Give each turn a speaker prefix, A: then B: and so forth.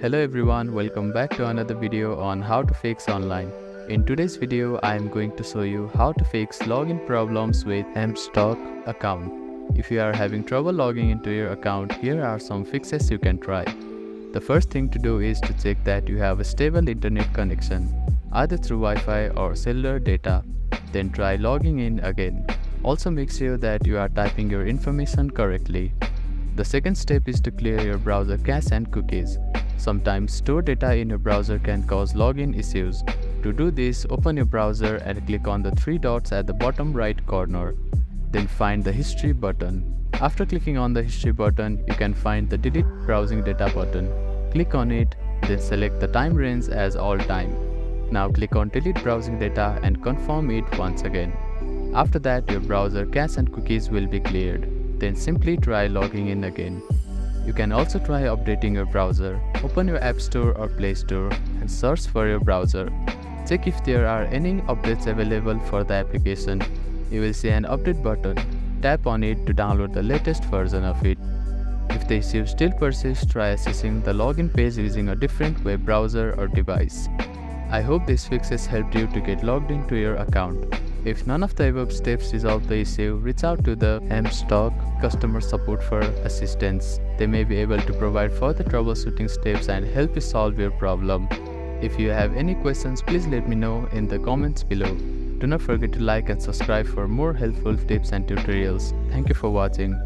A: Hello everyone, welcome back to another video on how to fix online. In today's video, I am going to show you how to fix login problems with Mstock account. If you are having trouble logging into your account, here are some fixes you can try. The first thing to do is to check that you have a stable internet connection, either through Wi-Fi or cellular data. Then try logging in again. Also make sure that you are typing your information correctly. The second step is to clear your browser cache and cookies. Sometimes stored data in your browser can cause login issues. To do this, open your browser and click on the three dots at the bottom right corner. Then find the history button. After clicking on the history button, you can find the delete browsing data button. Click on it, then select the time range as all time. Now click on delete browsing data and confirm it once again. After that, your browser cache and cookies will be cleared. Then simply try logging in again. You can also try updating your browser. Open your App Store or Play Store and search for your browser. Check if there are any updates available for the application. You will see an update button. Tap on it to download the latest version of it. If the issue still persists, try accessing the login page using a different web browser or device. I hope these fixes helped you to get logged into your account. If none of the above steps resolve the issue, reach out to the Mstock customer support for assistance. They may be able to provide further troubleshooting steps and help you solve your problem. If you have any questions, please let me know in the comments below. Do not forget to like and subscribe for more helpful tips and tutorials. Thank you for watching.